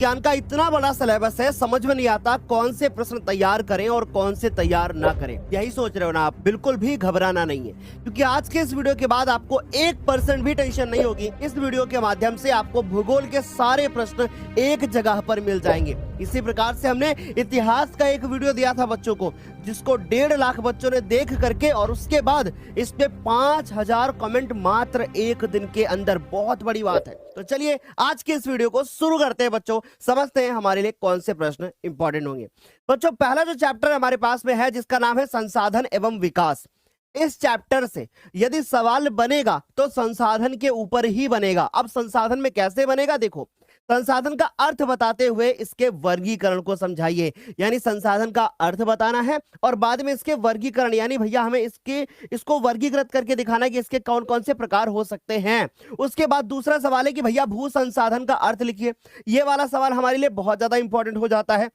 ज्ञान का इतना बड़ा सिलेबस है, समझ में नहीं आता कौन से प्रश्न तैयार करें और कौन से तैयार ना करें। यही सोच रहे हो ना आप? बिल्कुल भी घबराना नहीं है, क्योंकि आज के इस वीडियो के बाद आपको 1% भी टेंशन नहीं होगी। इस वीडियो के माध्यम से आपको भूगोल के सारे प्रश्न एक जगह पर मिल जाएंगे। इसी प्रकार से हमने इतिहास का एक वीडियो दिया था बच्चों को, जिसको 1.5 लाख बच्चों ने देख करके, और उसके बाद इस पे 5000 कमेंट मात्र एक दिन के अंदर। बहुत बड़ी बात है। तो चलिए आज के इस वीडियो को शुरू करते हैं बच्चों, समझते हैं हमारे लिए कौन से प्रश्न इंपॉर्टेंट होंगे। बच्चों, पहला जो चैप्टर हमारे पास में है, जिसका नाम है संसाधन एवं विकास। इस चैप्टर से यदि सवाल बनेगा तो संसाधन के ऊपर ही बनेगा। अब संसाधन में कैसे बनेगा, देखो, संसाधन का अर्थ बताते हुए इसके वर्गीकरण को समझाइए। यानी संसाधन का अर्थ बताना है और बाद में इसके वर्गीकरण, यानी भैया हमें इसको वर्गीकृत करके दिखाना है कि इसके कौन कौन से प्रकार हो सकते हैं। उसके बाद दूसरा सवाल है कि भैया भू संसाधन का अर्थ लिखिए। ये वाला सवाल हमारे लिए बहुत ज्यादा इंपॉर्टेंट हो जाता है।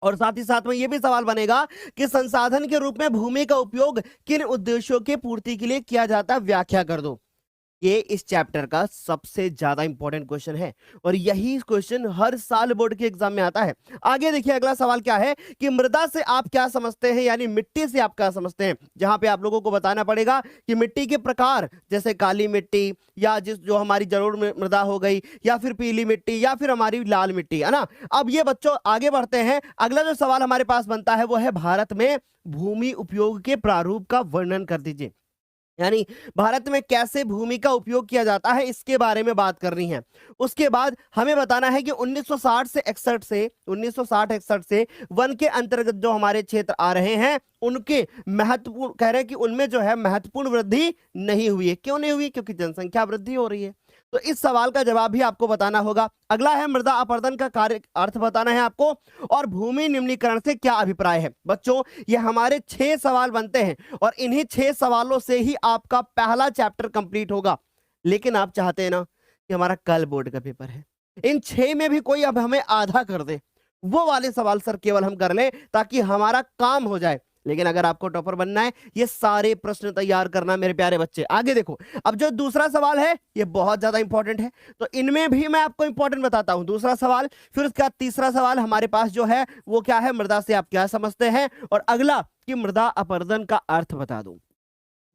और साथ ही साथ में यह भी सवाल बनेगा कि संसाधन के रूप में भूमि का उपयोग किन उद्देश्यों की पूर्ति के लिए किया जाता है, व्याख्या कर दो। ये इस चैप्टर का सबसे ज्यादा इंपॉर्टेंट क्वेश्चन है और यही क्वेश्चन हर साल बोर्ड के एग्जाम में आता है। आगे देखिए अगला सवाल क्या है कि मृदा से आप क्या समझते हैं, यानी मिट्टी से आप क्या समझते हैं। जहां पे आप लोगों को बताना पड़ेगा कि मिट्टी के प्रकार, जैसे काली मिट्टी या जो हमारी जलोढ़ मृदा हो गई, या फिर पीली मिट्टी, या फिर हमारी लाल मिट्टी, है ना। अब ये बच्चों आगे बढ़ते हैं। अगला जो सवाल हमारे पास बनता है वो है भारत में भूमि उपयोग के प्रारूप का वर्णन कर दीजिए। यानी भारत में कैसे भूमि का उपयोग किया जाता है, इसके बारे में बात करनी है। उसके बाद हमें बताना है कि 1960-61 से वन के अंतर्गत जो हमारे क्षेत्र आ रहे हैं, उनके महत्वपूर्ण, कह रहे हैं कि उनमें जो है महत्वपूर्ण वृद्धि नहीं हुई है। क्यों नहीं हुई? क्योंकि जनसंख्या वृद्धि हो रही है। तो इस सवाल का जवाब भी आपको बताना होगा। अगला है मृदा अपरदन का कार्य अर्थ बताना है आपको, और भूमि निम्नीकरण से क्या अभिप्राय है। बच्चों, ये हमारे 6 सवाल बनते हैं और इन्हीं 6 सवालों से ही आपका पहला चैप्टर कंप्लीट होगा। लेकिन आप चाहते हैं ना कि हमारा कल बोर्ड का पेपर है, इन 6 में भी कोई अब हमें आधा कर दे, वो वाले सवाल सर केवल हम कर लें ताकि हमारा काम हो जाए। लेकिन अगर आपको टॉपर बनना है, ये सारे प्रश्न तैयार करना मेरे प्यारे बच्चे। आगे देखो, अब जो दूसरा सवाल है ये बहुत ज्यादा इंपॉर्टेंट है, तो इनमें भी मैं आपको इंपॉर्टेंट बताता हूं। दूसरा सवाल, फिर उसके बाद तीसरा सवाल हमारे पास जो है वो क्या है, मृदा से आप क्या समझते हैं, और अगला कि मृदा अपरदन का अर्थ बता दूं।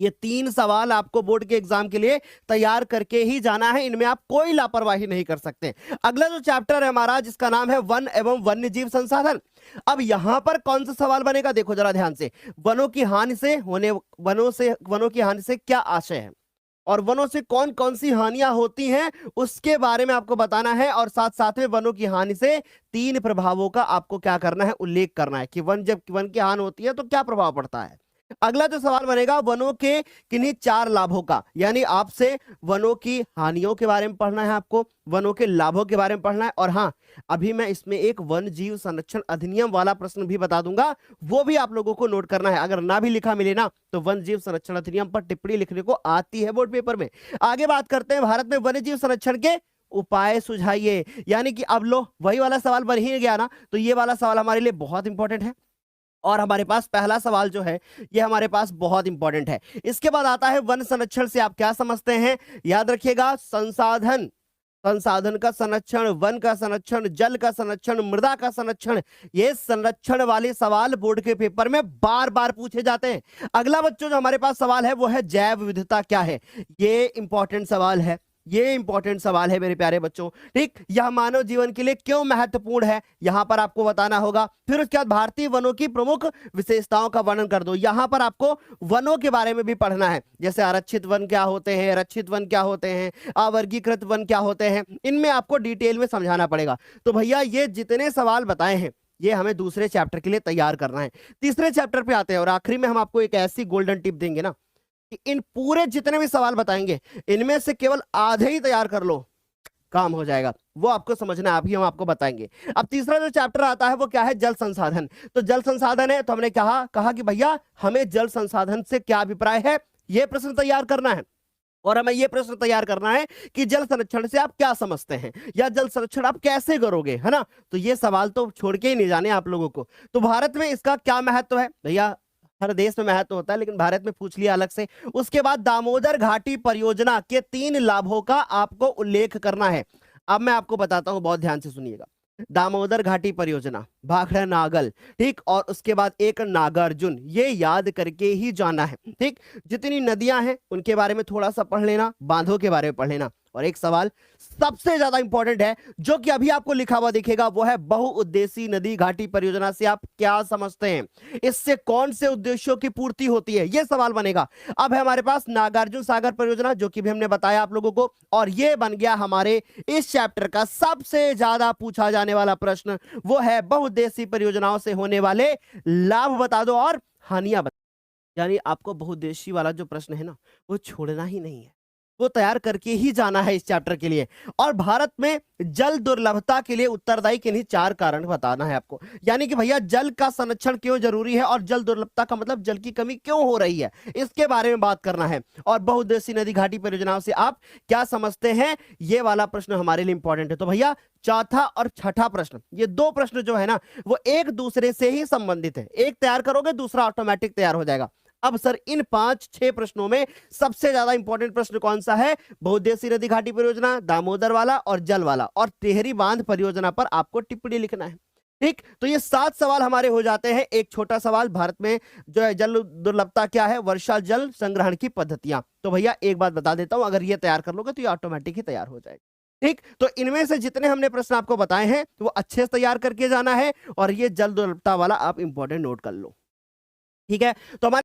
ये 3 सवाल आपको बोर्ड के एग्जाम के लिए तैयार करके ही जाना है, इनमें आप कोई लापरवाही नहीं कर सकते। अगला जो चैप्टर है हमारा, जिसका नाम है वन एवं वन्य जीव संसाधन। अब यहां पर कौन सा सवाल बनेगा, देखो जरा ध्यान से। वनों की हानि से क्या आशय है, और वनों से कौन कौन सी हानियां होती हैं उसके बारे में आपको बताना है। और साथ साथ में वनों की हानि से 3 प्रभावों का आपको क्या करना है, उल्लेख करना है कि जब वन की हानि होती है तो क्या प्रभाव पड़ता है। अगला जो सवाल बनेगा, वनों के किन्हीं 4 लाभों का, यानी आपसे वनों की हानियों के बारे में पढ़ना है, आपको वनों के लाभों के बारे में पढ़ना है। और हाँ, अभी मैं इसमें एक वन जीव संरक्षण अधिनियम वाला प्रश्न भी बता दूंगा, वो भी आप लोगों को नोट करना है। अगर ना भी लिखा मिले ना, तो वन जीव संरक्षण अधिनियम पर टिप्पणी लिखने को आती है बोर्ड पेपर में। आगे बात करते हैं, भारत में वन्य जीव संरक्षण के उपाय सुझाइए। यानी कि अब लो वही वाला सवाल बन ही गया ना, तो ये वाला सवाल हमारे लिए बहुत इंपॉर्टेंट है। और हमारे पास पहला सवाल जो है ये हमारे पास बहुत इंपॉर्टेंट है। इसके बाद आता है वन संरक्षण से आप क्या समझते हैं। याद रखिएगा, संसाधन का संरक्षण, वन का संरक्षण, जल का संरक्षण, मृदा का संरक्षण, ये संरक्षण वाले सवाल बोर्ड के पेपर में बार बार पूछे जाते हैं। अगला बच्चों जो हमारे पास सवाल है वो है जैव विविधता क्या है। ये इंपॉर्टेंट सवाल है, ये इंपॉर्टेंट सवाल है मेरे प्यारे बच्चों। ठीक, यह मानव जीवन के लिए क्यों महत्वपूर्ण है, यहां पर आपको बताना होगा। फिर उसके बाद भारतीय वनों की प्रमुख विशेषताओं का वर्णन कर दो। यहां पर आपको वनों के बारे में भी पढ़ना है, जैसे आरक्षित वन क्या होते हैं, रक्षित वन क्या होते हैं, अवर्गीकृत वन क्या होते हैं, इनमें आपको डिटेल में समझाना पड़ेगा। तो भैया ये जितने सवाल बताए हैं ये हमें दूसरे चैप्टर के लिए तैयार करना है। तीसरे चैप्टर पे आते हैं और आखिरी में हम आपको एक ऐसी गोल्डन टिप देंगे ना कि इन पूरे जितने भी सवाल बताएंगे इनमें से केवल आधे ही तैयार कर लो, काम हो जाएगा। वो आपको समझना है, अभी हम आपको बताएंगे। अब तीसरा जो चैप्टर आता है वो क्या है, जल संसाधन। तो जल संसाधन है, तो हमने कहा कि भैया हमें जल संसाधन से क्या अभिप्राय है, ये प्रश्न तैयार करना है। और हमें यह प्रश्न तैयार करना है कि जल संरक्षण से आप क्या समझते हैं, या जल संरक्षण आप कैसे करोगे, है ना। तो ये सवाल तो छोड़ के ही नहीं जाने आप लोगों को। तो भारत में इसका क्या महत्व है, भैया हर देश में महत्व होता है लेकिन भारत में पूछ लिया अलग से। उसके बाद दामोदर घाटी परियोजना के 3 लाभों का आपको उल्लेख करना है। अब मैं आपको बताता हूं, बहुत ध्यान से सुनिएगा। दामोदर घाटी परियोजना, भाखड़ा नागल, ठीक, और उसके बाद एक नागार्जुन, ये याद करके ही जाना है, ठीक। जितनी नदियां हैं उनके बारे में थोड़ा सा पढ़ लेना, बांधों के बारे में पढ़ लेना। और एक सवाल सबसे ज्यादा इंपॉर्टेंट है जो कि अभी आपको लिखा हुआ दिखेगा, वो है बहुउद्देशीय नदी घाटी परियोजना से आप क्या समझते हैं, इससे कौन से उद्देश्यों की पूर्ति होती है, ये सवाल बनेगा। अब है हमारे पास नागार्जुन सागर परियोजना, जो कि भी हमने बताया आप लोगों को, और ये बन गया हमारे इस चैप्टर का सबसे ज्यादा पूछा जाने वाला प्रश्न, वो है बहुउद्देशीय परियोजनाओं से होने वाले लाभ बता दो और हानियां बता। यानी आपको बहुउद्देशीय वाला जो प्रश्न है ना, वो छोड़ना ही नहीं है, वो तैयार करके ही जाना है इस चैप्टर के लिए। और भारत में जल दुर्लभता के लिए उत्तरदायी किन्हीं 4 कारण बताना है आपको। यानी कि भैया जल का संरक्षण क्यों जरूरी है और जल दुर्लभता का मतलब जल की कमी क्यों हो रही है, इसके बारे में बात करना है। और बहुउद्देशीय नदी घाटी परियोजनाओं से आप क्या समझते हैं, ये वाला प्रश्न हमारे लिए इंपॉर्टेंट है। तो भैया चौथा और छठा प्रश्न, ये 2 प्रश्न जो है ना, वो एक दूसरे से ही संबंधित है। एक तैयार करोगे दूसरा ऑटोमेटिक तैयार हो जाएगा। अब सर इन 5-6 प्रश्नों में सबसे ज्यादा इंपॉर्टेंट प्रश्न कौन सा है, बहुउद्देशीय नदी घाटी परियोजना, दामोदर वाला और जल वाला, और टिहरी बांध परियोजना पर आपको टिप्पणी लिखना है, ठीक। तो ये 7 सवाल हमारे हो जाते हैं। एक छोटा सवाल, भारत में जो है जल दुर्लभता क्या है, वर्षा जल संग्रहण की पद्धतियां। तो भैया एक बात बता देता हूं, अगर ये तैयार कर लोगे तो ये ऑटोमेटिक ही तैयार हो जाएगा, ठीक। तो इनमें से जितने हमने प्रश्न आपको बताए हैं तो वो अच्छे से तैयार करके जाना है, और ये जल दुर्लभता वाला आप इंपॉर्टेंट नोट कर लो, ठीक है। तो हमारे